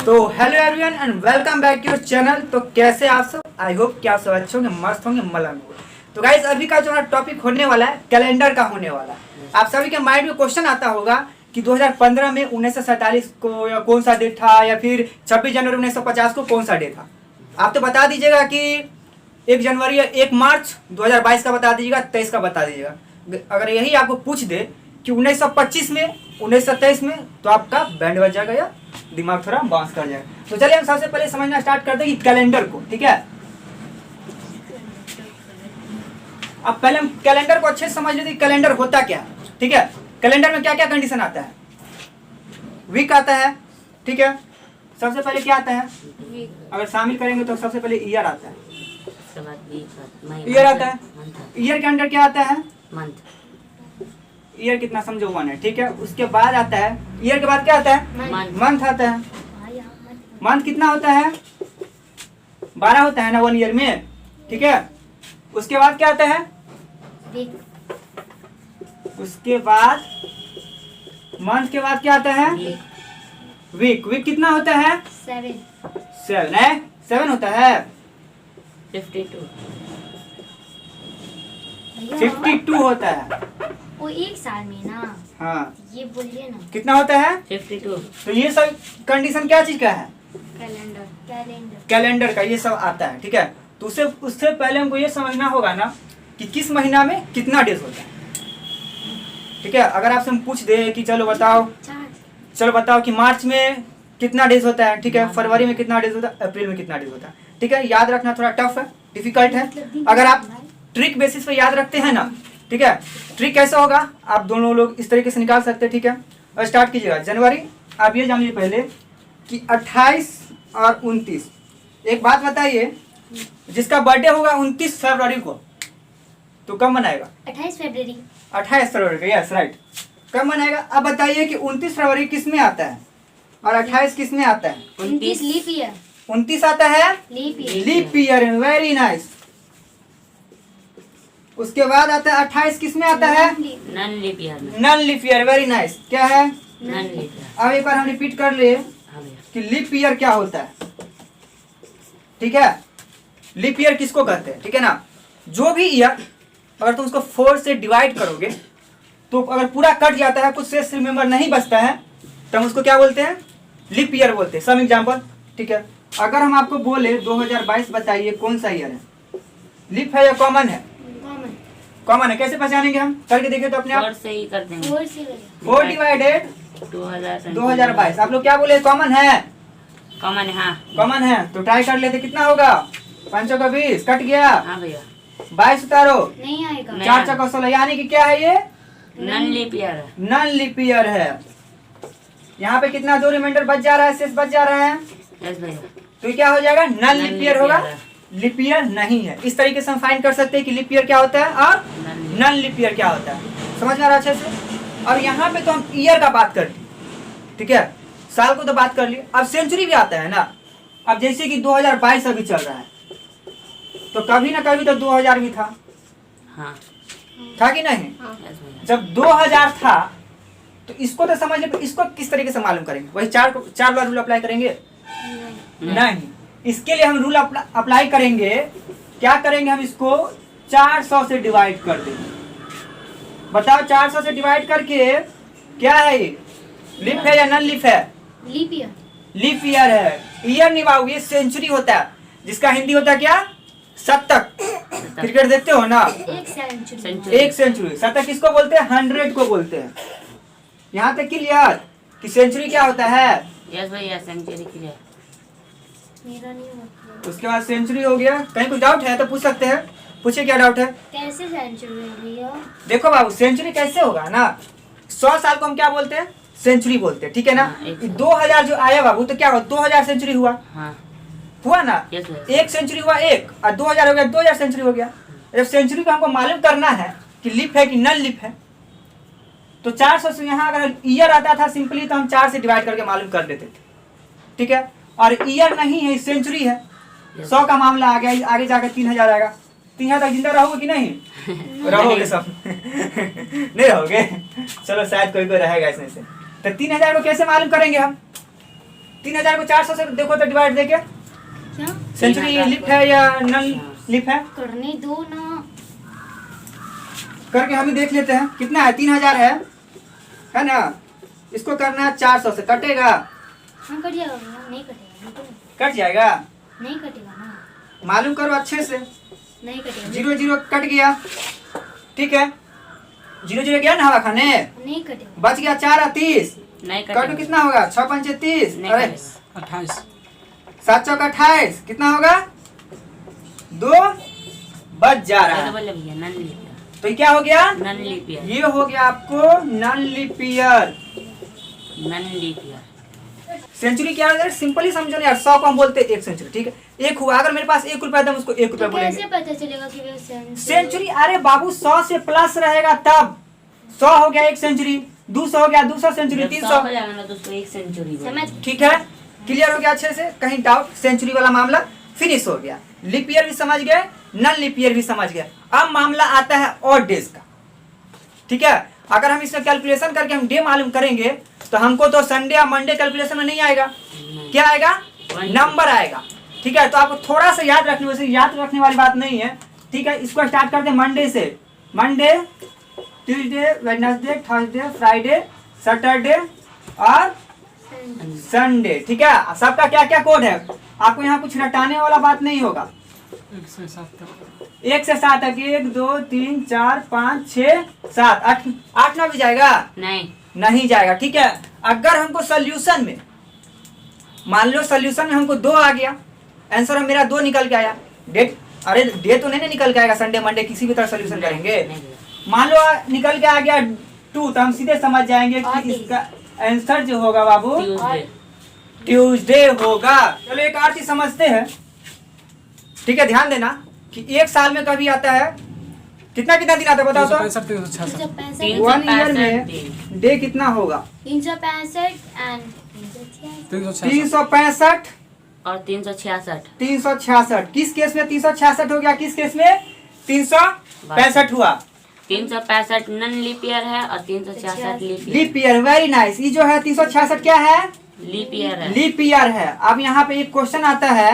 तो hello everyone and welcome back to your channel. तो कैसे आप सब, आई होप कि आप सब अच्छे होंगे, मस्त होंगे, मलंग होंगे। तो गाइस अभी का जो है टॉपिक होने वाला है कैलेंडर का होने वाला है। आप सभी के माइंड में क्वेश्चन आता होगा कि 2015 में 1947 को या कौन सा डेट था, या फिर 26 जनवरी 1950 को कौन सा डेट था। आप तो बता दीजिएगा कि 1 जनवरी या 1 मार्च 2022 का बता दीजिएगा, 23 का बता दीजिएगा। अगर यही आपको पूछ दे कि 1925 में, 1923 में, तो आपका बैंड बज जाएगा या दिमाग थोड़ा बाउंस कर जाएगा। तो चलिए हम सबसे पहले समझना स्टार्ट करते हैं कि कैलेंडर को, ठीक है। अब पहले हम कैलेंडर को अच्छे से समझ लेते हैं कैलेंडर होता क्या है, ठीक है। कैलेंडर में क्या क्या कंडीशन आता है। वीक आता है, ठीक है। सबसे पहले क्या आता है, अगर शामिल करेंगे तो सबसे पहले ईयर आता है। ईयर आता है, ईयर के अंदर क्या आता है, ईयर कितना समझो 1 है, ठीक है। उसके बाद आता है, ईयर के बाद क्या आता है, मंथ आता है। मंथ कितना होता है, 12 होता है ना 1 ईयर में, ठीक है। उसके बाद क्या आता है, उसके बाद मंथ के बाद क्या आता है, वीक। वीक कितना होता है, 7 है, 7 होता है। 52 होता है वो एक साल में ना। हाँ, ये बोलिए ना, कितना होता है, 52। तो ये सब कंडीशन क्या चीज का है, कैलेंडर कैलेंडर का ये सब आता है, ठीक है। तो उससे पहले हमको ये समझना होगा ना कि किस महीना में कितना डेज होता है, ठीक है। अगर आपसे हम पूछ दे कि चलो बताओ कि मार्च में कितना डेज होता है, ठीक है, फरवरी में कितना डेज होता है, अप्रैल में कितना डेज होता है, ठीक है। याद रखना थोड़ा टफ है, डिफिकल्ट है। अगर आप ट्रिक बेसिस पे याद रखते हैं ना, ठीक है। ट्रिक कैसा होगा, आप दोनों लोग इस तरीके से निकाल सकते हैं, ठीक है। और स्टार्ट कीजिएगा जनवरी। आप ये जान लीजिए पहले कि 28 और 29। एक बात बताइए, जिसका बर्थडे होगा 29 फरवरी को, तो कब मनाएगा, 28 फरवरी। 28 फरवरी को, यस राइट, कब मनाएगा। अब बताइए कि 29 फरवरी किस में आता है और 28 किस में आता है। 29 लीप ईयर। 29 आता है leap year. Leap year, very nice. उसके बाद आता है 28 किस में आता है, नन लीप ईयर में। Non leap year, very nice. क्या है, नन लीप ईयर। अब एक बार हम रिपीट कर लिए हाँ भैया। कि लीप ईयर क्या होता है, ठीक है। लीप ईयर किसको कहते हैं, ठीक है ना। जो भी ईयर अगर तुम उसको 4 से डिवाइड करोगे तो अगर पूरा कट जाता है, कुछ शेष रिमेम्बर नहीं बचता है, तो हम उसको क्या बोलते हैं, लीप ईयर बोलते हैं। सम एग्जांपल, ठीक है। अगर हम आपको बोले 2022 बताइए कौन सा ईयर है, लीप है या कॉमन है, कॉमन है। कैसे पहचानेंगे हम, करके देखें तो अपने आप, 4 से ही कर देंगे। 4 डिवाइडेड 2022। आप लोग क्या बोले, कॉमन है, कॉमन है। हाँ कॉमन है। तो ट्राई कर लेते, कितना होगा, 5 का 20 कट गया, हाँ भैया। 22 उतारो, नहीं आएगा। नहीं। 4 चौका 16, यानी कि क्या है ये, नन लीप ईयर है। नन लीप ईयर है। यहाँ पे कितना दो रिमाइंडर बच जा रहा है, शेष बच जा रहा है, यस भैया। तो ये क्या हो जाएगा, नन लीप ईयर होगा, है। लीप ईयर नहीं है। इस तरीके से हम फाइंड कर सकते हैं कि लीप ईयर क्या होता है और नन लीप ईयर क्या होता है। समझ में आ रहा है अच्छे से। और यहाँ पे तो हम ईयर का बात कर ली, ठीक है, साल को तो बात कर ली। अब सेंचुरी भी आता है ना। अब जैसे कि 2022 अभी चल रहा है, तो कभी ना कभी तो 2000 भी था, हाँ था कि नहीं। यस भैया। जब 2000 था तो इसको तो समझ ले, इसको किस तरीके से मालूम करेंगे, वही चार बार रूल अप्लाई करेंगे, नहीं। इसके लिए हम रूल अप्लाई करेंगे, क्या करेंगे, हम इसको 400 से डिवाइड कर देंगे। बताओ 400 से डिवाइड करके क्या है ये, लीप है या नन लीप है, लीप ईयर। लीप ईयर है। ईयर नहीं बाबू, ये सेंचुरी होता है, जिसका हिंदी होता है क्या, शतक। क्रिकेट देखते हो ना, एक सेंचुरी। एक सेंचुरी। शतक किसको बोलते हैं, 100 को बोलते हैं। यहाँ तक क्लियर कि सेंचुरी क्या होता है। यस भैया, सेंचुरी क्लियर। मेरा नहीं होता। उसके बाद सेंचुरी हो गया। कहीं कुछ डाउट है तो पूछ सकते हैं, पूछिए क्या डाउट है। कैसे सेंचुरी हो भैया। देखो बाबू, सेंचुरी कैसे होगा ना, 100 साल को हम क्या बोलते हैं, सेंचुरी बोलते हैं, ठीक है ना। हाँ, एक 2000 जो आया बाबू, तो क्या हुआ, 2000 सेंचुरी हुआ, हाँ हुआ ना। यस भैया। एक सेंचुरी हुआ एक, और 2000 हो गया, 2000 सेंचुरी हो गया। जब सेंचुरी को हमको मालूम करना है कि लीप है कि नन लीप है, तो 400 से यहाँ अगर ईयर आता था सिंपली, तो हम 4 से डिवाइड करके मालूम कर देते थे, ठीक है। और ईयर नहीं है, सेंचुरी है। 100 का मामला आ गया, आगे जाकर 3000 आएगा। 3000 तक जिंदा रहोगे कि नहीं रहोगे सब नहीं रहोगे, चलो शायद कोई रहेगा इसमें से। तो 3000 को कैसे मालूम करेंगे हम, 3000 को 400 से देखो तो डिवाइड देके क्या सेंचुरी 3000 लिप है या नन लिप है करने दो ना। करके हम ही देख लेते हैं कितना है। 3000 है ना। इसको करना है 400 से, कटेगा? हाँ कट जाएगा भैया, नहीं कटेगा, नहीं कट जाएगा। कटेगा ना, मालूम करो अच्छे से। नहीं कटेगा, 0 0 कट गया, ठीक है। 0 0 गया ना हवा खाने, नहीं कटेगा। बच गया 4 और 30। नहीं काटो कटेगा। कितना होगा? 6 5 30। नहीं अरे कटेगा। 28 7 चौका 28 कितना होगा? 2 बच जा रहा ये तो है। बोले भैया नन लिपियर। तो ये क्या हो गया? नन लिपियर। ये हो गया आपको नन लिपियर। नन लिपियर। सेंचुरी क्या है? सिंपली समझो ना यार, 100 को हम बोलते हैं 1 सेंचुरी, ठीक है। एक हुआ, अगर मेरे पास 1 रुपया था उसको 1 रुपया तो कैसे बोलेंगे। पता चलेगा कि वो सेंचुरी अरे बाबू 100 से प्लस रहेगा तब 100 हो गया 1 सेंचुरी, 200 हो गया 200 सेंचुरी, जब 300। 100 हो जाएगा ना तो उसको 1 सेंचुरी बोलेंगे। समझ ठीक है, क्लियर हो गया अच्छे से? कहीं डाउट? सेंचुरी वाला मामला फिनिश हो गया। लिप ईयर भी समझ गए, नन लिप ईयर भी समझ गए। अब मामला आता है ऑड डेज का, ठीक है। अगर हम इसमें कैलकुलेशन करके हम डे मालूम करेंगे तो हमको तो संडे या मंडे कैलकुलेशन में नहीं आएगा। क्या आएगा? नंबर आएगा, ठीक है। तो आपको थोड़ा सा याद रखने, वैसे याद रखने वाली बात नहीं है, ठीक है। इसको स्टार्ट करते हैं मंडे से। Monday, Tuesday, Wednesday, Thursday, Friday, Saturday और संडे, ठीक है। सबका क्या क्या कोड है? आपको यहाँ कुछ रटाने वाला बात नहीं होगा। 1 से 7 तक 1 से 7 तक 1 2 3 4 5 6 7 8 8 9 भी जाएगा? नहीं जाएगा, ठीक है। अगर हमको सोल्यूशन में मान लो सोल्यूशन में हमको 2 आ गया, आंसर हम मेरा 2 निकल के आया, डेट अरे डे तो नहीं निकल के आएगा, संडे मंडे किसी भी तरह सोल्यूशन करेंगे। मान लो निकल के आ गया 2, तो हम सीधे समझ जाएंगे कि इसका आंसर जो होगा बाबू ट्यूसडे होगा। चलो एक और चीज समझते हैं, ठीक है। ध्यान देना कि 1 साल में कभी आता है कितना कितना दिन आता है बताओ तो? 365 366 1 ईयर में डे कितना होगा? 365 एंड 365 और 366। 366। किस केस में 366 हो गया? किस केस में 365 हुआ? 365 नन लीपियर है और 366 leap year. Leap year, very nice. ये जो है 366 क्या है? लीपियर है। लीप ईयर है। अब यहाँ पे एक क्वेश्चन आता है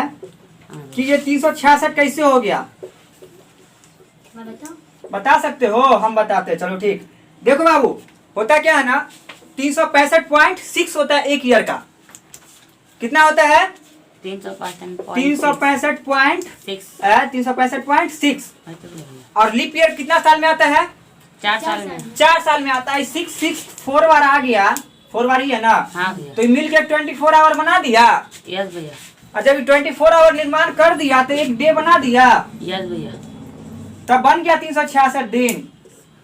कि ये 366 कैसे हो गया? मैं बताऊं? बता सकते हो? हम बताते हैं, चलो ठीक। देखो बाबू, होता क्या है ना, 365.6 होता है 1 ईयर का। कितना होता है? 365.6 और लीप ईयर कितना साल में आता है? 4 साल में। 4 साल में आता है। 6 4 बार आ गया, 4 बार ही है ना, हाँ भैया। तो मिल के 24 आवर बना दिया। यस भैया। और जब 24 आवर निर्माण कर दिया तो एक डे बना दिया, यस भैया। तब बन गया 366 दिन।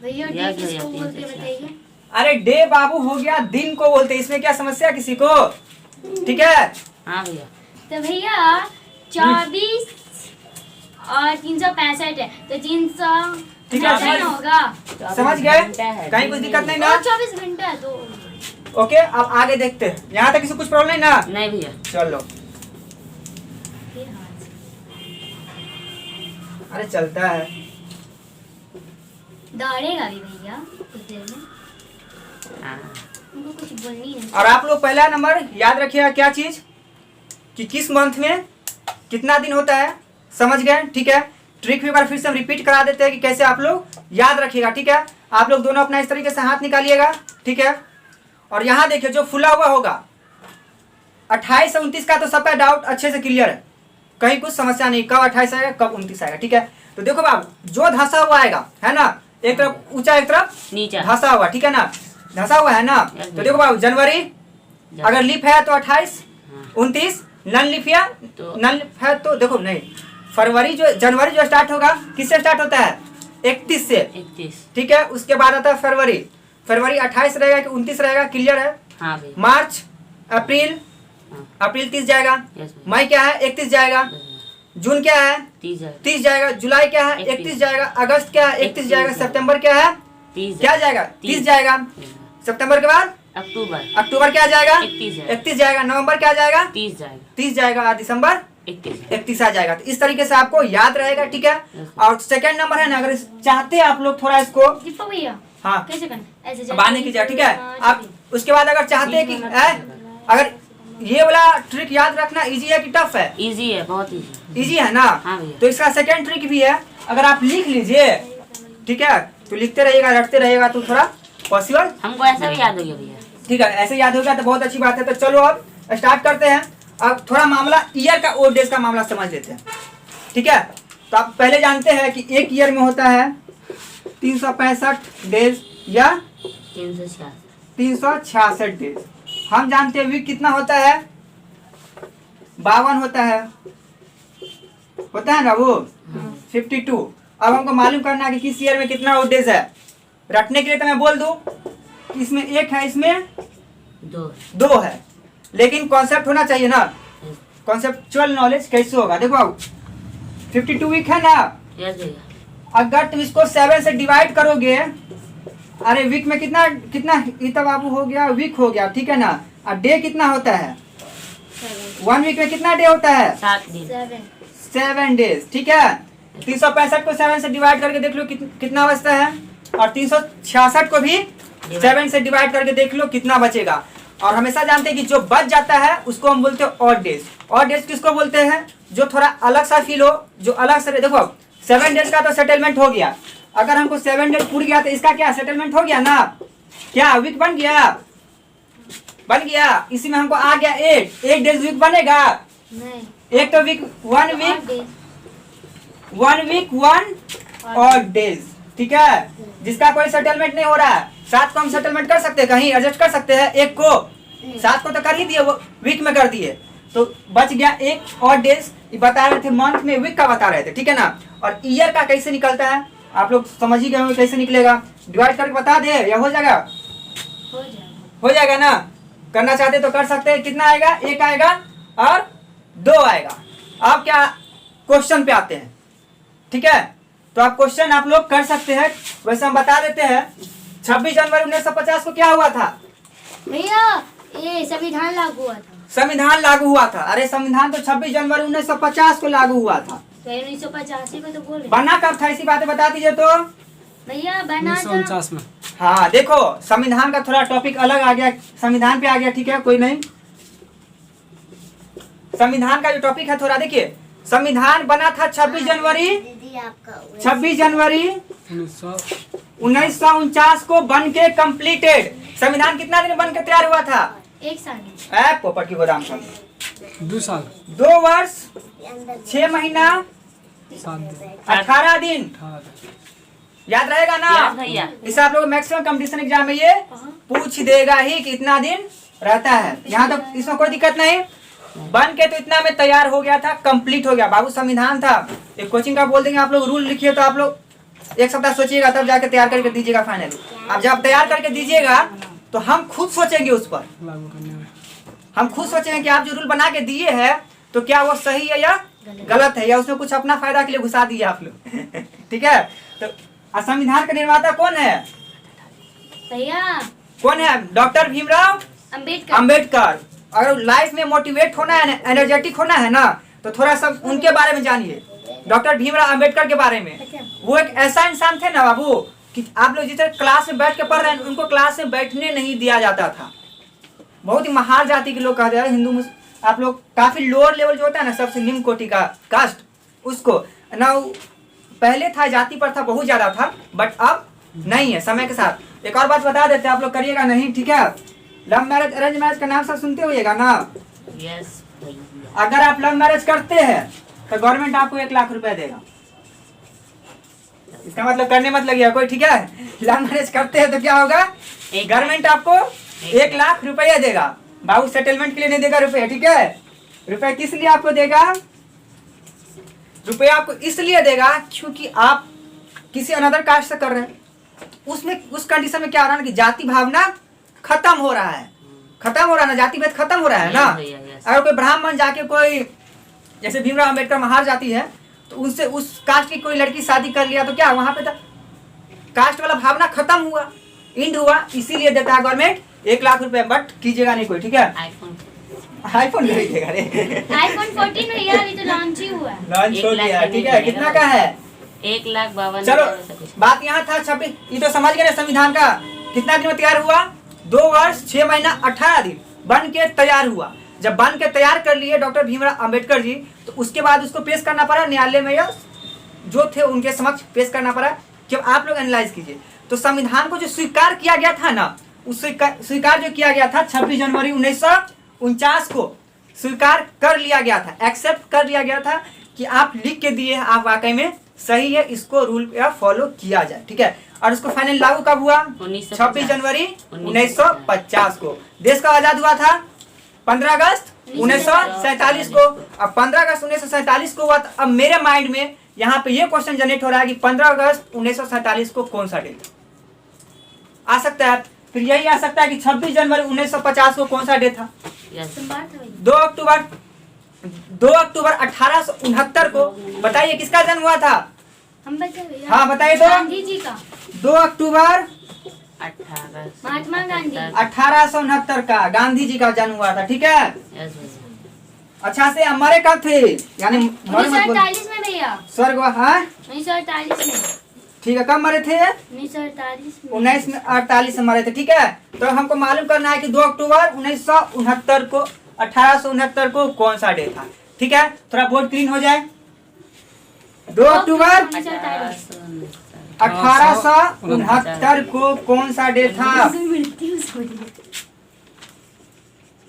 भैया भैया, डे किसको भैया, बोलते 366 बताइए? अरे डे बाबू हो गया, दिन को बोलते, इसमें क्या समस्या किसी को? ठीक है। हाँ भैया। तो भैया 24 और 365 है, तो 300 ठीक है, घंटा समझ- होगा। समझ गए? घंटा है, कहीं कुछ दिक्कत नहीं ना? और 24 घंटा है तो ओके, अब आगे देखते हैं। यहाँ तक किसी कुछ प्रॉब्लम नहीं ना? नहीं भैया। चलो, फिर हाथ से। अरे चलता है। दौड़ेगा भी भैया कुछ देर में, हाँ। उनको कुछ बोलनी है। और आप लोग पहला नंबर याद रखिएगा, क्या चीज कि किस मंथ में कितना दिन होता है, समझ गए? ठीक है। ट्रिक भी एक बार फिर से हम रिपीट करा देते हैं कि कैसे आप लोग याद रखिएगा, ठीक है। आप लोग दोनों अपना इस तरीके से हाथ निकालिएगा, ठीक है। और यहाँ देखिए जो फुला हुआ होगा 28 से 29 का, तो सबका डाउट अच्छे से क्लियर है, कहीं कुछ समस्या नहीं, कब 28 आएगा कब 29 आएगा, ठीक है। तो देखो बाबू, जो धंसा हुआ आएगा है ना, एक तरफ ऊंचा एक तरफ नीचा। धंसा हुआ, ठीक है ना, धंसा हुआ है ना। तो देखो बाबू, जनवरी अगर लीप है तो 28, हाँ। 29 नन लीप है, तो- नन लीप है तो देखो नहीं, फरवरी जो जनवरी जो स्टार्ट होगा किससे स्टार्ट होता है? 31 से, 31। ठीक है। उसके बाद आता है फरवरी, फरवरी 28 रहेगा कि 29 रहेगा, क्लियर है। हाँ भैया। मार्च, अप्रैल, हाँ। अप्रैल 30 जाएगा, यस भैया। मई क्या है 31 जाएगा, यस भैया। जून क्या है 30 है। 30 जाएगा, जुलाई क्या है 31 जाएगा, अगस्त क्या है 31 जाएगा, सितंबर क्या है 30 क्या जाएगा 30 जाएगा, सितंबर के बाद अक्टूबर अक्टूबर क्या जाएगा 31 है। 31 जाएगा, नवंबर क्या जाएगा 30 जाएगा। 30 जाएगा, दिसंबर 31 है। 31 आ जाएगा। तो इस तरीके से आपको याद रहेगा, ठीक है। और सेकंड नंबर है ना, अगर चाहते हैं आप लोग थोड़ा इसको, दीपक भैया हाँ कैसे करना? ऐसे बांधने की जगह, ठीक है। आप उसके बाद अगर चाहते हैं कि अगर ये वाला ट्रिक याद रखना इजी है कि टफ है? इजी है, बहुत इजी। इजी है ना? हाँ भैया। तो इसका सेकंड ट्रिक भी है, अगर आप लिख लीजिए, ठीक है, तो लिखते रहिएगा, रटते रहिएगा तो थोड़ा पॉसिबल। हमको ऐसा भी याद हो गया भैया। ठीक है, ऐसे याद हो गया तो बहुत अच्छी बात है। तो चलो अब स्टार्ट करते हैं। अब थोड़ा मामला ईयर का और डेज का मामला समझ लेते हैं, ठीक है। तो आप पहले जानते हैं कि एक ईयर में होता है 365 डेज या 366 डेज। हम जानते हैं वीक कितना होता है, 52 होता है ना वो 52। अब हमको मालूम करना है कि किस ईयर में कितना और डेज है। रटने के लिए तो मैं बोल दूं कि इसमें एक है, इसमें दो है, लेकिन कॉन्सेप्ट होना चाहिए ना, कॉन्सेप्चुअल नॉलेज कैसे होगा। देखो अब 52 वीक है ना, यस भैया। अगर तुम इसको 7 से डिवाइड करोगे, अरे वीक में कितना कितना इतना बाबू हो गया, वीक हो गया, ठीक है ना। और डे कितना होता है, 1 वीक में कितना डे होता है, 7 दिन। 7 डेज, ठीक है। 365 को 7 से डिवाइड करके देख लो कितना बचता है, और 366 को भी 7 से डिवाइड करके देख लो कितना बचेगा। और हमेशा जानते हैं कि जो बच जाता है उसको हम बोलते हैं ऑड डेज। ऑड डेज किसको बोलते हैं, जो थोड़ा अलग सा फील हो, जो अलग से। देखो 7 डेज का तो सेटलमेंट हो गया, अगर हमको 7 डेज पूरी गया तो इसका क्या सेटलमेंट हो गया ना, क्या वीक बन गया, इसी में हमको आ गया 8 डेज वीक बनेगा। एक तो वीक 1 वीक 1 ऑड डेज, ठीक है, जिसका कोई सेटलमेंट नहीं हो रहा है। 7 को हम सेटलमेंट कर सकते हैं, कहीं एडजस्ट कर सकते हैं। 1 को 7 को तो कर ही दिए, वो वीक में कर दिए, तो बच गया 1 और डेज। बता रहे थे मंथ में, वीक का बता रहे थे, ठीक है ना। और ईयर का कैसे निकलता है आप लोग समझ ही गए होंगे, कैसे निकलेगा, डिवाइड करके बता दे या हो जाएगा, हो जाएगा ना। करना चाहते तो कर सकते हैं। कितना आएगा, 1 आएगा और 2 आएगा। अब क्या क्वेश्चन पे आते हैं, ठीक है। तो आप क्वेश्चन आप लोग कर सकते हैं। वैसे हम बता देते हैं 26 जनवरी 1950 को क्या हुआ था भैया, ये संविधान लागू हुआ था। संविधान लागू हुआ था। अरे संविधान तो 26 जनवरी 1950 को लागू हुआ था। 1985 को तो बोल रहे बना कब था, इसी बातें बता दीजिए तो। भैया, बना था 1949 में। हाँ देखो, संविधान का थोड़ा टॉपिक अलग आ गया, संविधान पे आ गया, ठीक है, कोई नहीं। संविधान का जो टॉपिक है थोड़ा देखिए, संविधान बना था 26 जनवरी 1949 को बन के कम्प्लीटेड। संविधान कितना दिन बन के तैयार हुआ था, 1 साल। पोपट की गोदाम का 2 साल 2 वर्ष 6 महीना 7 दिन 18 दिन। याद रहेगा ना याद भैया। इसे आप लोग मैक्सिमम कंपटीशन एग्जाम में ये पूछ देगा ही कि इतना दिन रहता है। यहाँ तक तो इसमें कोई दिक्कत नहीं। बन के तो इतना में तैयार हो गया था, कंप्लीट हो गया बाबू। संविधान था, एक कोचिंग का बोल देंगे आप लोग रूल लिखिए, तो आप लोग 1 सप्ताह सोचिएगा, तब जाके तैयार करके दीजिएगा फाइनली। अब जब तैयार करके दीजिएगा तो हम खुद सोचेंगे उस पर, लागू करने में। हम खुद सोचेंगे कि आप जो रूल बना के दिए हैं तो क्या वो सही है या गलत है, या उसमें कुछ अपना फायदा के लिए घुसा दिए आप लोग। ठीक है। तो संविधान का निर्माता कौन है भैया? कौन है? डॉक्टर भीमराव अंबेडकर। अगर लाइफ में मोटिवेट होना है, एनर्जेटिक होना है ना, तो थोड़ा सा उनके बारे में जानिए, डॉक्टर भीमराव अंबेडकर के बारे में। वो एक ऐसा इंसान थे ना बाबू कि आप लोग जिस क्लास में बैठ के पढ़ रहे हैं, उनको क्लास में बैठने नहीं दिया जाता था। बहुत ही महान जाति के लोग कहते हैं हिंदू। आप लोग काफी लोअर लेवल जो होता है ना, सबसे निम्न कोटि का कास्ट, उसको ना पहले था, जाति पर था, बहुत ज्यादा था, बट अब नहीं है समय के साथ। एक और बात बता देते हैं, आप लोग करिएगा नहीं, ठीक है। लव मैरिज अरेंज मैरिज का नाम सब सुनते होइएगा ना। यस भैया। अगर आप लव मैरिज करते हैं तो गवर्नमेंट आपको 1 लाख रुपए देगा। इसका मतलब करने मत लगिए कोई, ठीक है। लव मैरिज करते हैं तो क्या होगा, गवर्नमेंट आपको 1 लाख रुपया देगा। बाबू सेटलमेंट के लिए नहीं देगा रुपया, ठीक है। रुपया किस लिए आपको देगा, रुपया आपको इसलिए देगा क्योंकि आप किसी अनदर कास्ट से कर रहे हैं। उसमें उस कंडीशन में क्या हो रहा है ना कि जाति भावना खत्म हो रहा है, ना, जाति भेद खत्म हो रहा है ना। अगर कोई ब्राह्मण जाके कोई जैसे भीमराव अंबेडकर महार जाति है, तो उनसे उस कास्ट की कोई लड़की शादी कर लिया तो क्या वहां पे कास्ट वाला भावना खत्म हुआ, इंड हुआ। इसीलिए देता है गवर्नमेंट 1 लाख रुपए। बट कीजिएगा नहीं कोई, ठीक है। आईफोन खरीदेगा रे। आईफोन 14 भैया अभी तो लॉन्च ही हुआ है। लॉन्च हो गया, ठीक है। कितना का है, 1,52,000। चलो बात यहाँ था 26, ये तो समझ गए ना। संविधान का कितना दिन में तैयार हुआ, 2 वर्ष 6 महीना 18 दिन बन के तैयार हुआ। जब बन के तैयार कर लिए डॉक्टर भीमराव अंबेडकर जी, तो उसके बाद उसको पेश करना पड़ा न्यायालय में, या जो थे उनके समक्ष पेश करना पड़ा कि आप लोग एनालाइज कीजिए। तो संविधान को जो स्वीकार किया गया था ना, उस स्वीकार जो किया गया था 26 जनवरी 1949 को स्वीकार कर लिया गया था, एक्सेप्ट कर लिया गया था कि आप लिख के दिए, आप वाकई में सही है, इसको रूल या फॉलो किया जाए, ठीक है। और उसको फाइनल लागू कब हुआ? 26 जनवरी 1950 को। देश का आजाद हुआ था 15 अगस्त 1947 को। अब 15 अगस्त 1947 को हुआ। अब मेरे माइंड में यहाँ पे ये क्वेश्चन जनरेट हो रहा है कि 15 अगस्त 1947 को कौन सा डे आ सकता है? फिर यही आ सकता है कि 26 जनवरी 1950 को कौन सा डे था? 2 अक्टूबर 1869 को। बताइए किसका जन्म हुआ था? हम बच्चे भैया। हाँ बताइए। गांधी जी का 2 अक्टूबर महात्मा गांधी 1869 का गांधी जी का जन्म हुआ था, ठीक है। यस भैया। अच्छा से हमारे कब थे? यानी 1948 में भैया। स्वर्ग, हाँ 1948 में। ठीक है। कब मरे थे? 1948 में। 1948 में मरे थे, ठीक है। तो हमको मालूम करना है कि 2 अक्टूबर 1969 को 1869 को कौन सा डे था, ठीक है। थोड़ा बोर्ड क्लीन हो जाए। 2 अक्टूबर 1869 को कौन सा डे था?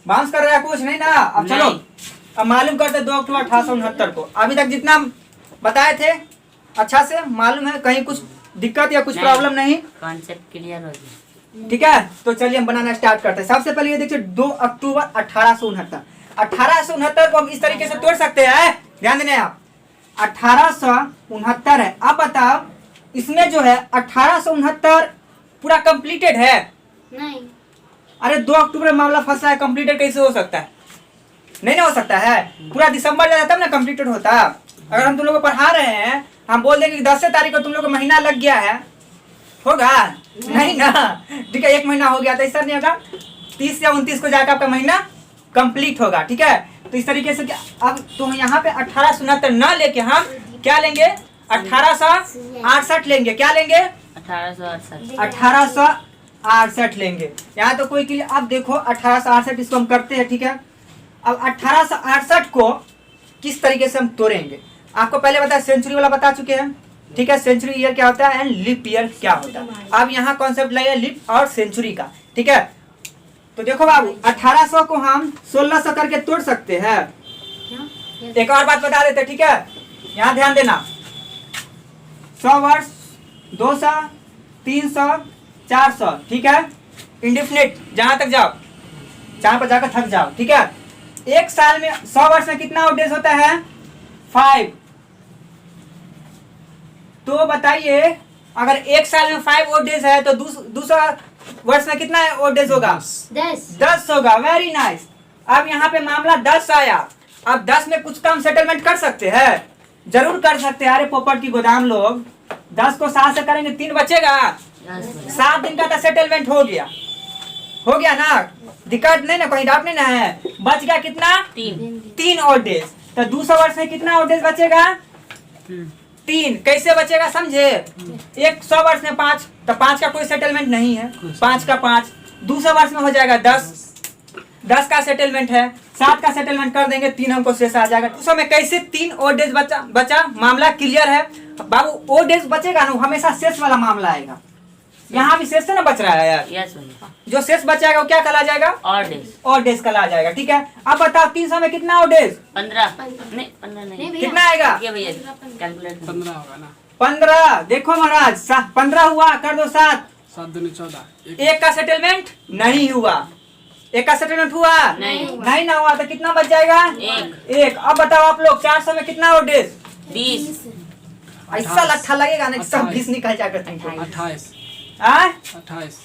बाउंस कर रहा है कुछ नहीं ना? अब चलो अब मालूम करते 2 अक्टूबर 1869 को। अभी तक जितना बताए थे अच्छा से मालूम है? कहीं कुछ दिक्कत या कुछ प्रॉब्लम नहीं? कॉन्सेप्ट क्लियर हो गया, ठीक है। तो चलिए हम बनाना स्टार्ट करते हैं। सबसे पहले ये देखिए 2 अक्टूबर 1869 को हम इस तरीके से तोड़ सकते हैं। ध्यान देना आप, 1869 है। अब बताओ इसमें जो है 1869 पूरा कंप्लीटेड है? नहीं। अरे 2 अक्टूबर में मामला फंसा है, कंप्लीटेड कैसे हो सकता है? नहीं ना हो सकता है। पूरा दिसंबर जाता तब ना कंप्लीटेड होता। अगर हम तुम लोग को पढ़ा रहे हैं, हम बोल देंगे कि 10 तारीख को तुम लोग को महीना लग गया है, होगा? नहीं ना, ठीक है। 1 महीना हो गया तो ऐसा नहीं होगा। 30 या 29 को जाकर आपका महीना कंप्लीट होगा, ठीक है। तो इस तरीके से अब तो यहाँ पे 1869 न लेके हम क्या लेंगे? 1868 लेंगे। क्या लेंगे? 1868 लेंगे। यहाँ तो कोई के लिए अब देखो 1868 इसको हम करते हैं, ठीक है। अब 1868 को किस तरीके से हम तोड़ेंगे? आपको पहले बताया सेंचुरी वाला बता चुके हैं, ठीक है। सेंचुरी ईयर क्या होता है एंड लीप ईयर क्या होता है। अब यहाँ कॉन्सेप्ट लगेगा लीप और सेंचुरी का, ठीक है। तो देखो बाबू 1800 को हम 1600 करके तोड़ सकते हैं। एक और बात बता देते, ठीक है। यहाँ ध्यान देना, 100 वर्ष, 200, 300, 400, ठीक है। इंडेफिनिट जहां तक जाओ, जहां पर जाकर थक जाओ, ठीक है। एक साल में 100 वर्ष में कितना डेज होता है? 5। तो बताइए अगर एक साल में 5 ओड डेज है तो दूसरा वर्ष में कितना ओड डेज होगा? 10 होगा। Very nice. अब यहाँ पे मामला 10 आया। अब 10 में कुछ कम सेटलमेंट कर सकते हैं? जरूर कर सकते हैं। अरे पोपट की गोदाम लोग 10 को 7 से करेंगे 3 बचेगा। 7 दिन का तो सेटलमेंट हो गया ना? दिक्कत नहीं ना, कोई डाउट नहीं ना है? बच गया कितना? 3 ओड डेज। तो दूसरा वर्ष में कितना ओड डेज बचेगा? 3। कैसे बचेगा समझे? 100 वर्ष में 5, तो 5 का कोई सेटलमेंट नहीं है। 5 का 5 दूसरे वर्ष में हो जाएगा 10 का सेटलमेंट है। 7 का सेटलमेंट कर देंगे, 3 हमको शेष आ जाएगा। उस समय कैसे 3 ओड डेज बचा? मामला क्लियर है बाबू। ओड डेज बचेगा ना, हमेशा शेष वाला मामला आएगा। यहाँ भी शेष से ना बच रहा है यार। यस भैया। जो शेष बचेगा वो क्या कहला जाएगा? ओड डेज कहला जाएगा, ठीक है। अब बताओ 300 में कितना ओड डेज? 15 नहीं कितना आएगा? भैया कैलकुलेट 15 होगा ना? 15। देखो महाराज 15 हुआ, कर दो 7 दूनी 14। एक का सेटलमेंट नहीं हुआ। एक का सेटलमेंट हुआ नहीं ना हुआ, तो कितना बच जाएगा? एक। अब बताओ आप लोग 400 में कितना ओड डेज? 20। ऐसा लट्ठा लगेगा ना, सब 20 निकल जाएगा। 28।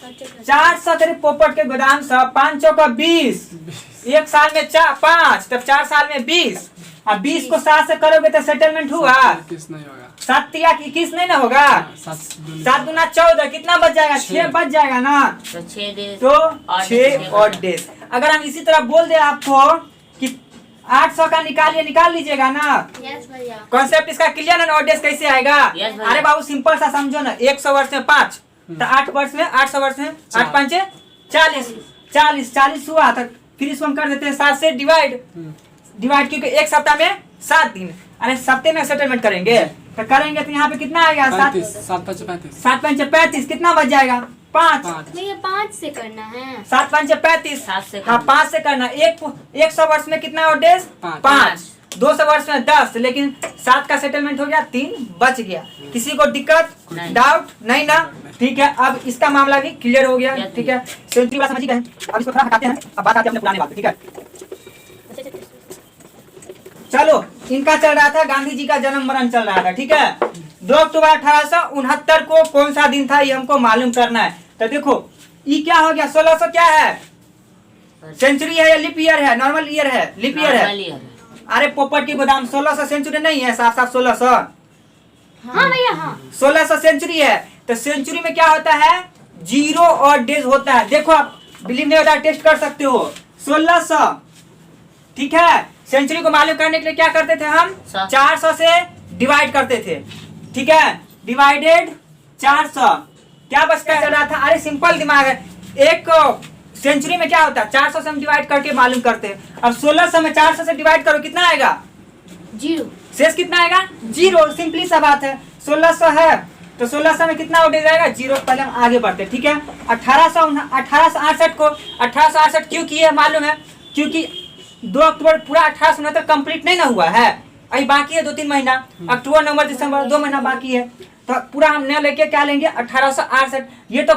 400 तेरे पोपट के गोदाम से 500 का 20। एक साल में 5, तब 4 साल में 20। अब 20 को 7 से करोगे तो सेटलमेंट हुआ। 21 नहीं होगा। 7 या 21 नहीं ना होगा। 7 दूना 14, कितना बच जाएगा? 6 बच जाएगा ना? तो 6 डेज। तो 6 ओड डेज। अगर हम इसी तरह बोल दे आपको कि 800 का निकाल लीजिएगा ना? यस भैया। कॉन्सेप्ट इसका क्लियर है ना? ओड डेज कैसे आएगा? अरे बाबू सिंपल सा समझो ना। 100 वर्ष में 5, तो 8 वर्ष में 800 वर्ष में 8 5 40 हुआ। तो फिर इसको हम कर देते हैं 7 से डिवाइड, क्योंकि एक सप्ताह में 7 दिन, अरे सप्ताह में सेटलमेंट करेंगे तो करेंगे तो यहाँ पे कितना आएगा 7 5 35, कितना बच जाएगा 5। भैया 5 से करना है। 7 5 35, 7 से हाँ 5 से करना। 100 वर्ष में कितना और डेज 5, 200 वर्ष में 10, लेकिन 7 का सेटलमेंट हो गया, 3 बच गया। किसी को दिक्कत डाउट नहीं ना? ठीक है, अब इसका मामला भी क्लियर हो गया। ठीक है, सेंचुरी वाला समझ गए। अब इसको थोड़ा हटाते हैं, अब बात आती है अपने पुराने बात पे। ठीक है, चलो इनका चल रहा था, गांधी जी का जन्म मरण चल रहा था। ठीक है, 2 अक्टूबर 1869 को कौन सा दिन था ये हमको मालूम करना है। तो देखो ये क्या हो गया, 1600 क्या है, सेंचुरी है या लिप ईयर है? नॉर्मल ईयर है, लिप ईयर है। अरे पोपट की गोदाम, 1600 सेंचुरी नहीं है, साफ 1600। हाँ भैया हाँ, 1600 सेंचुरी है। तो सेंचुरी में क्या होता है, 0 और डेज होता है। देखो आप बिलीव नहीं होता, टेस्ट कर सकते हो। 1600, ठीक है, सेंचुरी को मालूम करने के लिए क्या करते थे हम, 400 से डिवाइड करते थे। ठीक है, डिवाइडेड 400, क्या बचता चल रहा था? अरे सिंपल दिमाग है, एक सेंचुरी में क्या होता है, 400 से हम डिवाइड करके मालूम करते हैं। अब 1600 में 400 से डिवाइड करो, कितना आएगा? 0। शेष कितना आएगा? 0। सिंपली सा बात है, 1600 है तो 1600 में कितना उठ जाएगा? 0। पहले हम आगे बढ़ते, ठीक है। 1868 को 1868 क्यों किए मालूम है? क्योंकि 2 अक्टूबर पूरा 1869 कंप्लीट नहीं ना हुआ है, अभी बाकी है 2-3 महीना, अक्टूबर नवंबर दिसंबर 2 महीना बाकी है। तो पूरा हम नया लेके क्या लेंगे, 1868। ये तो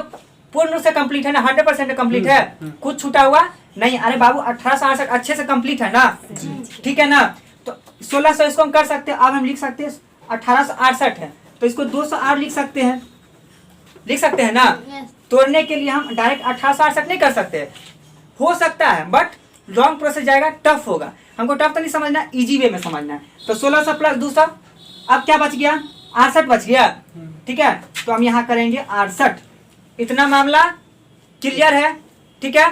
पूर्ण रूप से कंप्लीट है ना, 100% कंप्लीट है, कुछ छूटा हुआ नहीं। अरे बाबू 1868 अच्छे से कंप्लीट है ना, ठीक है ना। तो 1600 इसको हम कर सकते हैं। अब हम लिख सकते हैं 1868 है तो इसको 208 लिख सकते हैं ना। तोड़ने के लिए हम डायरेक्ट 1868 नहीं कर सकते, हो सकता है बट लॉन्ग प्रोसेस जाएगा, टफ होगा। हमको टफ तो नहीं समझना, इजी वे में समझना है। तो 1600 प्लस 200, अब क्या बच गया? 68 बच गया। ठीक है, तो हम यहाँ करेंगे 68। इतना मामला क्लियर है, ठीक है।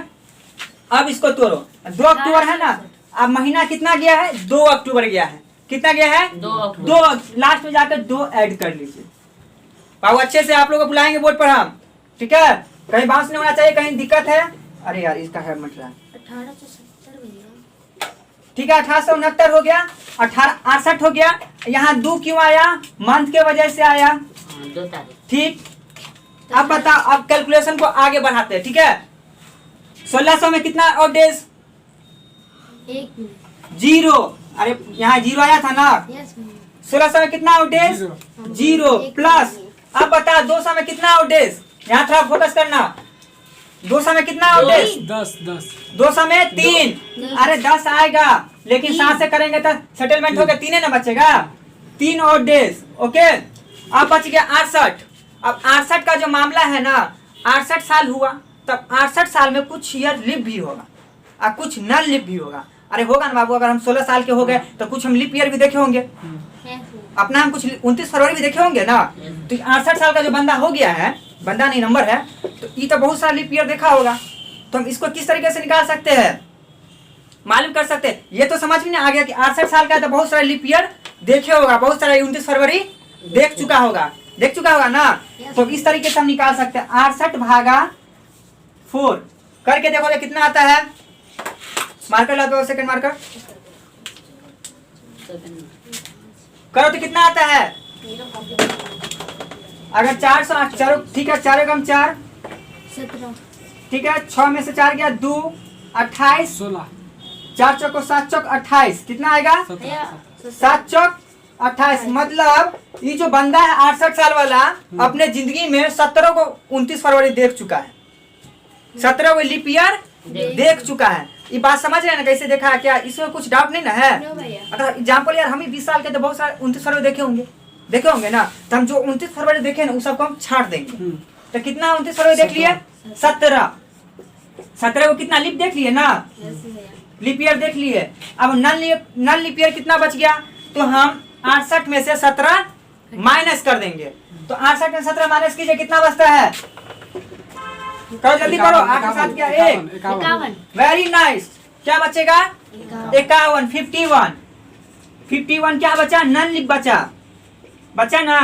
अब इसको तोड़ो, 2 अक्टूबर है ना, अब महीना कितना गया है? 2 अक्टूबर गया है। कितना गया है? 2। लास्ट में जाकर 2 ऐड कर लीजिए। बाबू अच्छे से आप लोग को बुलाएंगे बोर्ड पर हम, ठीक है। कहीं बाउंस नहीं होना चाहिए, कहीं दिक्कत है। अरे यार इसका है मत रहा, 1870 भैया, ठीक है। 1869 हो गया, 1868 हो गया। यहाँ 2 क्यों आया? मंथ के वजह से आया, 2 तारीख। ठीक। अब बताओ, अब कैलकुलेशन को आगे बढ़ाते हैं, ठीक है। 1600 में कितना और डेज? 0। अरे यहाँ 0 आया था ना। 1600 में कितना और डेज? 0 प्लस। अब बता 200 में कितना और डेज? यहाँ थोड़ा फोकस करना। 200 में कितना और डेज? 10। 200 में 3। अरे 10 आएगा, लेकिन 7 से करेंगे तो सेटलमेंट होगा, 3 ना बचेगा, 3 और डेज। ओके, अब बच गया 68। अब 68 का जो मामला है ना, 68 साल हुआ, तब 68 साल में कुछ ईयर लिप भी होगा और कुछ नन लिप भी होगा। अरे होगा ना बाबू, अगर हम 16 साल के हो गए तो कुछ हम लिप ईयर भी देखे होंगे अपना, हम कुछ 29 फरवरी भी देखे होंगे ना। तो 68 साल का जो बंदा हो गया है, बंदा नहीं नंबर है, तो ये तो बहुत सारा लिप ईयर देखा होगा। तो हम इसको किस तरीके से निकाल सकते हैं, मालूम कर सकते हैं। ये तो समझ में नहीं आ गया कि 68 साल का तो बहुत सारा लिप ईयर देखे होगा, बहुत सारा 29 फरवरी देख चुका होगा ना। तो इस तरीके से हम निकाल सकते हैं 68 भागा 4 करके देखो तो कितना आता है। मार्कर ला दो, सेकंड मार्कर करो तो कितना आता है। अगर 408, चलो ठीक है, 4 कम 4 17, ठीक है, 6 में से 4 गया 2, 28, 16, 4 चौक 7 चौक 28, कितना आएगा? 7 चौक 28। मतलब ये जो बंदा है 68 साल वाला, अपने जिंदगी में 17 को 29 फरवरी देख चुका है, 17 को लिप ईयर देख चुका है। ये बात समझ रहे हैं ना, कैसे देखा है क्या? इसमें कुछ डाउट नहीं ना है। अगर एग्जाम्पल यार हम ही 20 साल के तो बहुत सारे 29 फरवरी देखे होंगे ना, तो हम जो 29 फरवरी देखे ना उस सबको हम छाट देंगे। तो कितना 29 फरवरी देख लिए? 17 को कितना लिप देख लिए ना, लिप ईयर देख लिए। अब नन लिप ईयर कितना बच गया? तो हम 68 में से 17 माइनस कर देंगे। तो 68 में 17 माइनस कीजिए, कितना बचता है? करो जल्दी करो, 8 के साथ क्या? 1। Very nice. क्या बचेगा? 51। 51 क्या बचा? नन लिप बचा ना।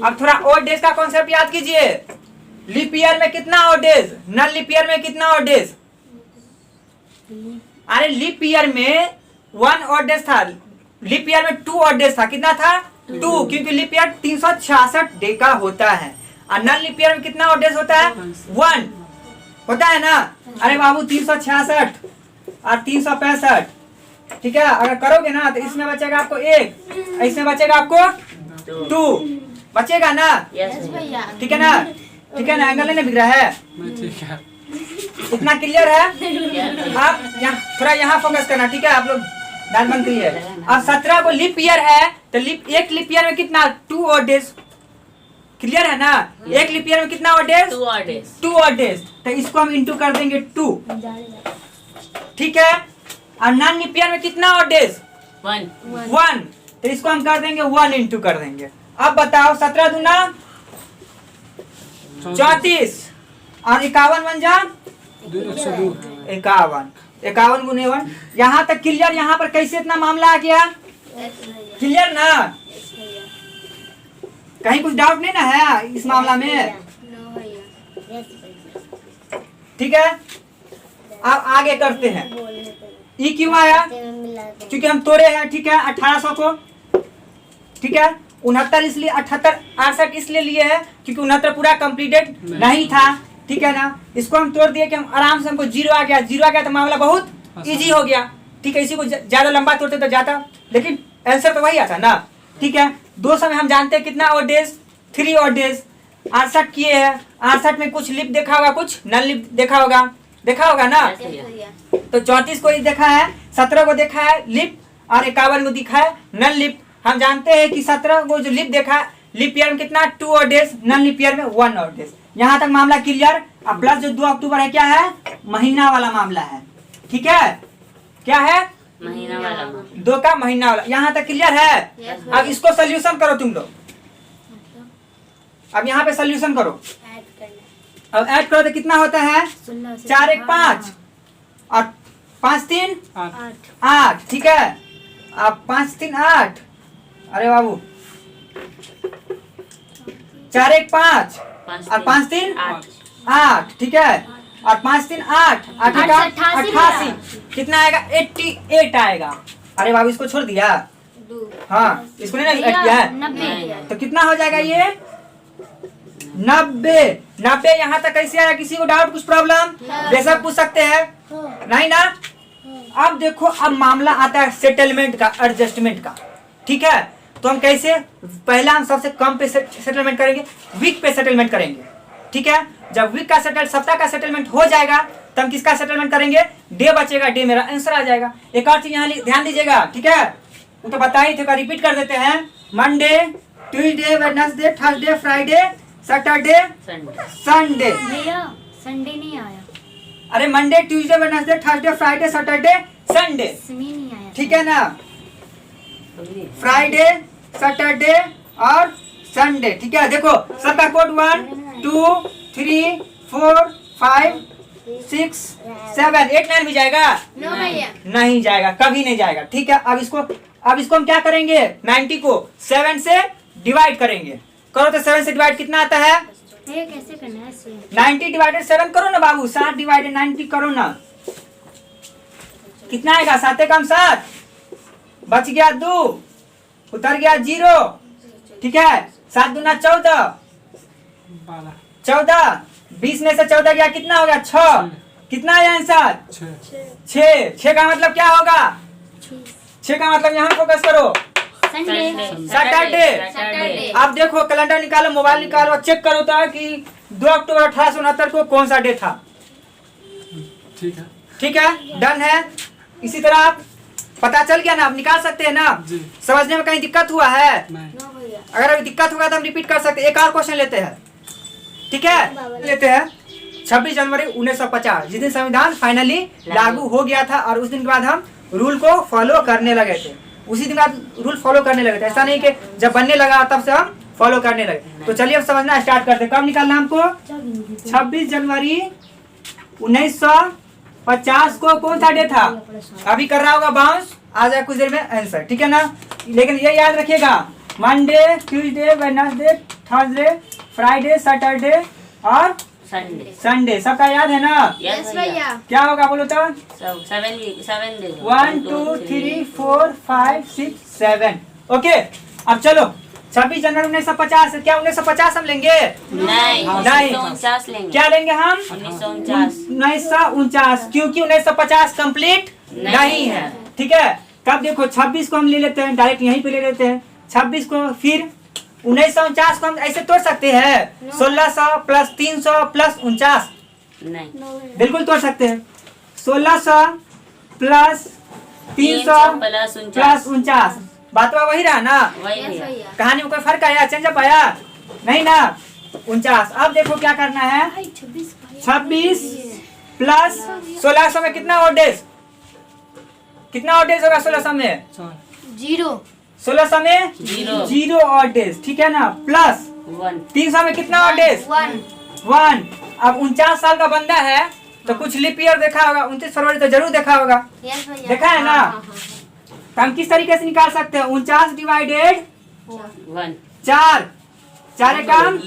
अब थोड़ा और डेज का कॉन्सेप्ट याद कीजिए। लिप ईयर में कितना और डेज, नन लिप ईयर में कितना और डेज? अरे लीप ईयर में 1 ऑड डेज था, लीप ईयर में 2 ऑड डेज था। कितना था? 2, क्योंकि लीप ईयर 366 डे का होता है। और नन लीप ईयर में कितना ऑड डेज होता है? 1 होता है ना। अरे बाबू 366 और 365, ठीक है। अगर करोगे ना तो इसमें बचेगा आपको 1, इसमें बचेगा आपको 2 बचेगा ना। यस भैया। ठीक है ना, ठीक है ना, एंगल नहीं बिगड़ रहा है, नहीं ठीक है। इतना क्लियर है। आप यहाँ थोड़ा यहाँ फोकस करना, ठीक है। आप लोग ध्यान बंद करिए। अब 17 को लीप ईयर है तो एक लीप ईयर में कितना? 2 ऑड डेज। क्लियर है ना। एक लीप ईयर में कितना odd days? 2 odd days. 2 odd days. तो इसको हम इंटू कर देंगे 2, ठीक है। और नॉन लीप ईयर में कितना ऑड डेज? 1, तो इसको हम कर देंगे 1 इंटू कर देंगे। अब बताओ 17 दूना 34 और 51 बन जा 102। 51 गुने 1। यहाँ तक क्लियर। यहाँ पर कैसे इतना मामला आ गया? क्लियर ना। कहीं कुछ डाउट नहीं ना है इस मामला में? ठीक है। अब आगे करते हैं। ई क्यों आया? क्योंकि हम तोड़े हैं, ठीक है, 1800 को, ठीक है। 69 इसलिए 78 68 इसलिए लिए है क्योंकि 69 पूरा कंप्लीटेड नहीं था, ठीक है ना। इसको हम तोड़ दिए कि हम आराम से, हमको 0 आ गया, 0 आ गया तो मामला बहुत इजी हो गया, ठीक है। इसी को ज्यादा लंबा तोड़ते तो जाता, लेकिन आंसर तो वही आता ना, ठीक है। 200 में हम जानते हैं कितना ऑड डेज? 3 odd days. 68 किए हैं, 68 में कुछ लिप देखा होगा, कुछ नन लिप देखा होगा ना। तो 34 को ही देखा है, 17 को देखा है लिप, और 51 को दिखा है नन लिप। हम जानते हैं कि 17 को जो लिप देखा है, लिप ईयर में कितना? 2 odd days, non leap year में 1 ऑड डेज। यहाँ तक मामला क्लियर। अब प्लस जो 2 अक्टूबर है क्या है? महीना वाला मामला है, ठीक है। क्या है? महीना वाला। 2 का महीना वाला। यहाँ तक क्लियर है। अब इसको सोल्यूशन करो तुम लोग। अब यहाँ पे सोल्यूशन करो। अब ऐड करो तो कितना होता है? 4 1 5 और 5 3 8, ठीक है। अब 5 3 8, अरे बाबू 4 1 5 और 5 3 8, ठीक है। और 5 3 8, 8 का 88, कितना आएगा? 88 आएगा। अरे बाबू इसको छोड़ दिया, हाँ इसको नहीं ना ऐड किया है, तो कितना हो जाएगा ये? 90। यहाँ तक कैसे आया? किसी को डाउट, कुछ प्रॉब्लम? बेशक पूछ सकते हैं, नहीं ना। अब देखो, अब मामला आता है सेटलमेंट का, एडजस्टमेंट का, ठीक है। तो हम कैसे? पहला हम सबसे कम पे सेटलमेंट करेंगे, वीक पे सेटलमेंट करेंगे, ठीक है। जब वीक का सप्ताह का सेटलमेंट हो जाएगा तब किसका सेटलमेंट करेंगे? डे बचेगा, डे मेरा आंसर आ जाएगा। एक और चीज यहाँ ध्यान दीजिएगा, ठीक है। वो तो बता ही थे, रिपीट कर देते हैं। Monday, Tuesday, Wednesday, Thursday, Friday, Saturday, Sunday. भैया संडे नहीं आया, अरे Monday, Tuesday, Wednesday, Thursday, Friday, Saturday, Sunday, नहीं आया, ठीक है ना। फ्राइडे, सैटरडे और संडे, ठीक है। देखो सबका कोड 1 2 3 4 5 6 7 8 9 भी जाएगा? नो भैया नहीं जाएगा, कभी नहीं जाएगा, ठीक है। अब इसको हम क्या करेंगे? 90 को 7 से डिवाइड करेंगे। करो तो 7 से डिवाइड कितना आता है? भैया कैसे करना है? 90 डिवाइडेड 7 करो ना बाबू, 7 डिवाइडेड 90 करो ना, कितना आएगा? 7 कम 7, बच गया 2, उतर गया 0, ठीक है। 7 दूना 14, 14, 20 में से 14 गया, कितना हो गया? 6। कितना आया आंसर? 6 का मतलब क्या होगा? 6 का मतलब यहाँ फोकस करो, सैटरडे। आप देखो कैलेंडर निकालो, मोबाइल निकालो, चेक करो तो कि 2 अक्टूबर 1869 को कौन सा डे था, ठीक है, ठीक है। डन है। इसी तरह आप पता चल गया ना, आप निकाल सकते हैं ना। समझने में कहीं दिक्कत हुआ है? अगर अभी दिक्कत होगा तो हम रिपीट कर सकते हैं। एक और क्वेश्चन लेते हैं, ठीक है। लेते हैं 26 जनवरी 1950, जिस दिन संविधान फाइनली लागू हो गया था, और उस दिन के बाद हम रूल को फॉलो करने लगे थे। उसी दिन बाद रूल फॉलो करने लगे थे, ऐसा नहीं कि जब बनने लगा तब से हम फॉलो करने लगे। तो चलिए अब समझना स्टार्ट करते हैं। कब निकालना हमको? 26 जनवरी 1950 को कौन सा डे था? अभी कर रहा होगा बाउंस, आ जाए कुछ देर में आंसर, ठीक है ना। लेकिन ये याद रखिएगा, Monday, Tuesday, Wednesday, Thursday, Friday, Saturday और संडे संडे सबका याद है ना? यस भैया। क्या होगा बोलो तो? सब 7 डेज 1 2 3 4 5 6 7। ओके अब चलो 26 जनवरी 1950 क्या 1950 हम लेंगे? नहीं, नहीं। 1949 लेंगे। क्या लेंगे हम? 1949। 1949 क्योंकि 1950 कंप्लीट नहीं है। ठीक है कब देखो 26 को हम ले लेते हैं डायरेक्ट यहीं पे ले लेते हैं 26 को, फिर 1949 को हम ऐसे तोड़ सकते हैं 1600 प्लस 300 प्लस 49 नहीं, बिल्कुल तोड़ सकते हैं 1600 प्लस 300 प्लस प्लस 49 बात वही रहा ना? वही यस भैया। भैया। कहानी में कोई फर्क आया चेंजअप आया नहीं ना? 49 अब देखो क्या करना है 26 प्लस 1600 में कितना और डेज? कितना और डेज होगा 1600 में? 0 1600 में जीरो। 0 और डेज ठीक है ना? प्लस 1 300 में कितना और डेज? 1। अब 49 साल का बंदा है तो कुछ लीप ईयर देखा होगा 29 फरवरी तो जरूर देखा होगा। यस भैया। देखा है ना? तो हम किस तरीके से निकाल सकते हैं 49 डिवाइडेड 1 4 4 कम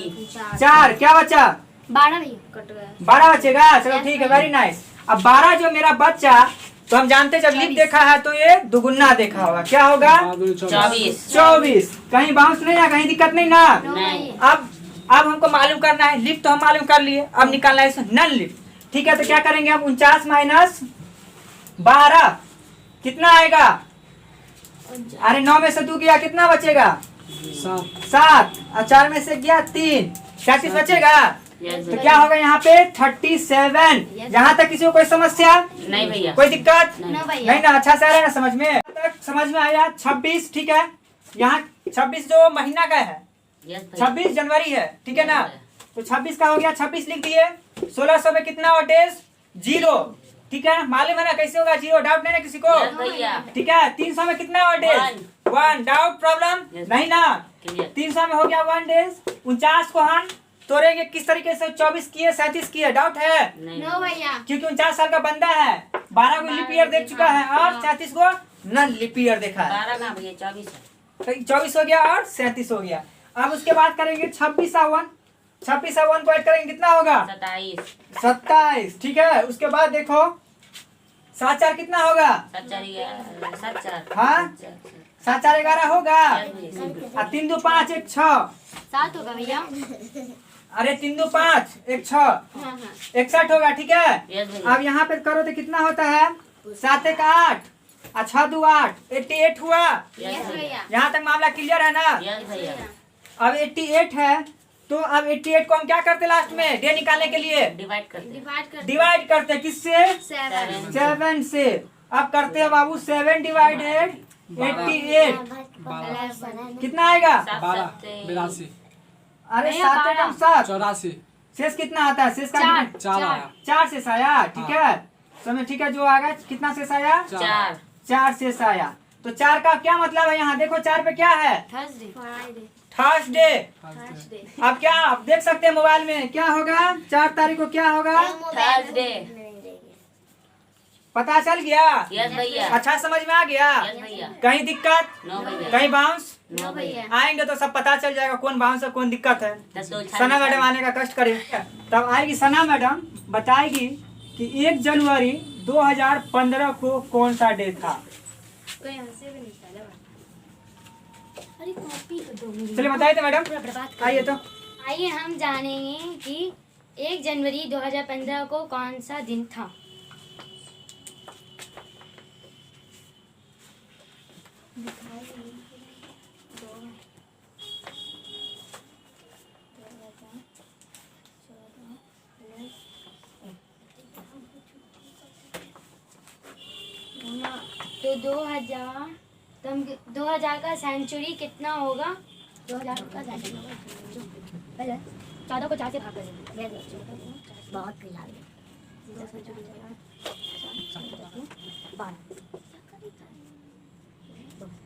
4 क्या बचा? 12 भैया कट गया। 12 बचेगा चलो ठीक है वेरी नाइस। अब 12 जो मेरा बच्चा तो हम जानते हैं जब लिप देखा है तो ये दुगुना देखा होगा क्या होगा? 24। कहीं बाउंस नहीं ना कहीं दिक्कत नहीं ना? नहीं। अब हमको मालूम करना है लिप तो हम मालूम कर लिए अब निकालना है इसमें नन लिप। ठीक है तो क्या करेंगे हम 49 माइनस 12 कितना आएगा? अरे 9 में से 2 गया कितना बचेगा? 7 और 4 में से गया 3 36 बचेगा। यस तो क्या होगा यहाँ पे 37। यहाँ तक किसी को कोई समस्या नहीं भैया। कोई दिक्कत नो भैया। नहीं ना? अच्छा से आ रहा है ना समझ में? तक समझ में आया 26 ठीक है यहाँ 26 जो महीना का है यस भैया। 26 जनवरी है ठीक है ना? तो 26 का हो गया 26 लिख दिए 1600 में कितना और डेज? 0 ठीक है मालूम है ना कैसे होगा 0 डाउट नहीं ना किसी को? यस भैया। ठीक है 300 में कितना और डेज? 1 doubt problem Yes. नहीं ना? क्लियर। 300 में हो गया 1 डेज 49 को हम तोड़ेंगे किस तरीके से 24 किए 37 किए डाउट है? नहीं। नो भैया। क्योंकि 49 साल का बंदा है 12 को लिप ईयर देख चुका है और 37 को नन लिप ईयर देखा है 12 कहाँ भैया 24 है। तो 24 हो गया और 37 हो गया। अब उसके बाद करेंगे 26 और 1 को ऐड करेंगे कितना होगा? 27 ठीक है। उसके बाद देखो 7 4 कितना होगा? 7 4 हाँ? 7 4 11 होगा यस भैया। और 3 2 5 1 6 7 होगा भैया। अरे 3 2 5 1 6 हाँ 61 होगा ठीक है। यस भैया। अब यहाँ पे करो तो कितना होता है 7 1 8 और 6 2 8 88 हुआ। यस भैया। यहाँ तक मामला क्लियर है ना? यस भैया। अब 88 है तो अब 88 को हम क्या करते लास्ट में डे निकालने के लिए डिवाइड करते हैं। डिवाइड करते हैं किससे? 7 7 से। अब करते हैं बाबू 7 डिवाइडेड 88 कितना आएगा? 12 82 अरे भैया, 7 12। एकम 7 84 शेष कितना आता है? शेष का 4 आया 4 शेष आया ठीक है समय ठीक है जो आएगा कितना शेष आया? 4 4 शेष आया। तो 4 का क्या मतलब है यहाँ देखो 4 पे क्या है? थर्सडे। थर्सडे। अब क्या आप देख सकते हैं मोबाइल में क्या होगा 4 तारीख को क्या होगा? थर्सडे। पता चल गया? यस भैया। अच्छा समझ में आ गया? यस भैया। कहीं दिक्कत नो भैया। कहीं बाउंस नो भैया। आएंगे तो सब पता चल जाएगा कौन बाउंस है कौन दिक्कत है। तो सना मैडम आने का कष्ट करे तब आएगी सना मैडम बताएगी कि 1 जनवरी 2015 को कौन सा डे था। अरे कॉपी दो मेरी। चलिए बताइए तो मैडम बर्बाद कर आइए तो। आइए हम जानेंगे कि 1 जनवरी 2015 को कौन सा दिन था। तो 2000 का सेंचुरी कितना होगा? 2000 का सेंचुरी पहले 14 को 4 से भाग करेंगे बहुत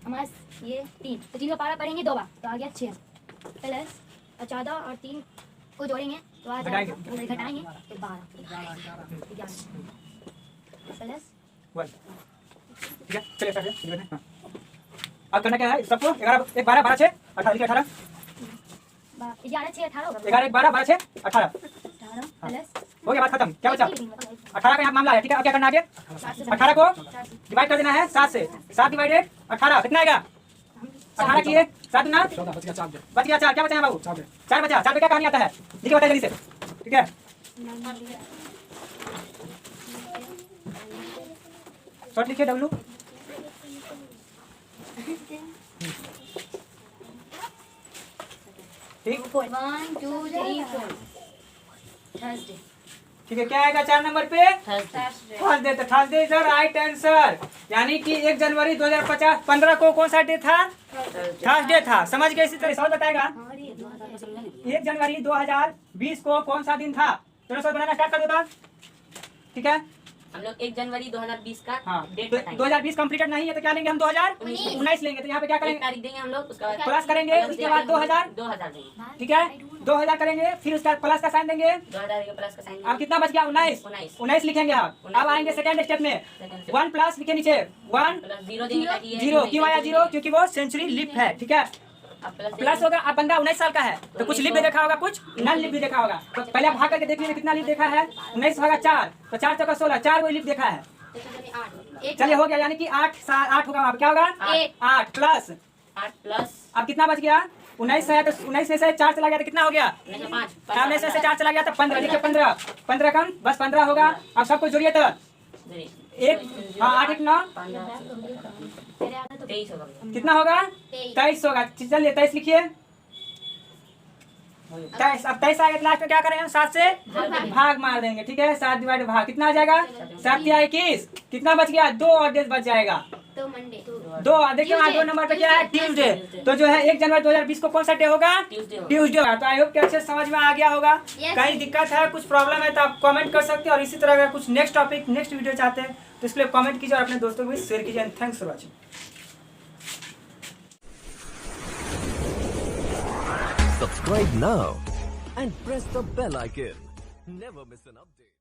हमारा ये 3 तो 3 का पारा पढ़ेंगे 2 बार तो आ गया 6 प्लस 14 और 3 को जोड़ेंगे तो आ जाएगा घटाएंगे तो 12 प्लस ठीक है चलिए स्टार्ट करें। हाँ। अब करना क्या है सबको 11 1 12 12 6 18 लिखिए 18 11 6 18 होगा 11 1 12 12 6 18 प्लस हो गया, बात खत्म। क्या बचा? 18 18 का यहाँ मामला है, ठीक है। अब क्या करना है आगे? 18 को डिवाइड कर देना है 7 से। 7 डिवाइडेड 18 कितना आएगा? 18 किए 7 ना 14 बच गया 4 दे बच गया 4। क्या बचा है बाबू? 4 दे 4 बचा। 4 पे क्या कहानी आता है? देखिए बताइए जल्दी से, ठीक है। शॉर्ट लिखिए डब्लू। ठीक 1 2 3 4 थर्सडे ठीक है। क्या आएगा 4 नंबर पे? Thursday. Thursday is the right answer. यानी कि 1 जनवरी 2050 15 को कौन सा डे था? थर्सडे था। समझ गए? इसी तरह सवाल बताएगा 1 जनवरी 2020 को कौन सा दिन था? चलो सवाल बनाना स्टार्ट कर दो। ठीक है। हम लोग 1 जनवरी 2020 का हाँ डेट तो बताएंगे। 2020 कंप्लीटेड नहीं है तो क्या लेंगे हम? 2019 लेंगे। तो यहाँ पे क्या 1 करेंगे? तारीख देंगे हम लोग, उसके बाद प्लस करेंगे, उसके बाद 2000 2000 देंगे। ठीक है 2000 करेंगे, फिर उसका प्लस का साइन देंगे। 2000 के प्लस का साइन अब कितना बच गया? 19 लिखेंगे आप। अब आएंगे सेकेंड स्टेप में 1 प्लस लिखे नीचे 1 प्लस 0 देंगे ताकि ये 0। क्यों आया 0? क्योंकि वो सेंचुरी लिप है। ठीक है अब प्लस होगा। अब बंदा 19 साल का है तो कुछ लिप भी देखा होगा, कुछ नन लिप भी देखा होगा। तो पहले आप भाग करके देख लीजिए कितना लिप देखा है। 19 होगा 4 तो 4 चौका 16, 4 वो लिप देखा है। चलिए हो गया, यानी कि 8 होगा वहाँ पे। क्या होगा? 8 प्लस 8 प्लस अब कितना बच गया? 19 है तो 19 में से 4 चला गया तो कितना हो गया? 5 19 में से 4 चला गया तो 15। देखिए 15 कम बस 15 होगा। अब सब कुछ जोड़िए तो 1 हाँ 8 1 9 23 होगा। कितना होगा? 23 होगा। चलिए 23 लिखिए। 23 अब 23 आएगा तो लास्ट में क्या करेंगे? 7 से भाग मार देंगे। ठीक है 7 डिवाइड भाग कितना आ जाएगा? 7 या 21 कितना बच गया? 2 और डेज बच जाएगा। तो मंडे 2 देखिए वहाँ 2 नंबर पे क्या है? ट्यूसडे। तो जो है 1 जनवरी 2020 को कौन सा डे होगा? ट्यूसडे होगा। तो आई होप कि अच्छे समझ में आ गया होगा। कहीं दिक्कत है, कुछ प्रॉब्लम है तो आप कमेंट कर सकते हैं। और इसी तरह अगर कुछ नेक्स्ट टॉपिक नेक्स्ट वीडियो चाहते हैं तो इसके लिए कमेंट कीजिए और अपने दोस्तों को भी शेयर कीजिए। Thanks for watching. Subscribe now and press the bell icon. Never miss an update.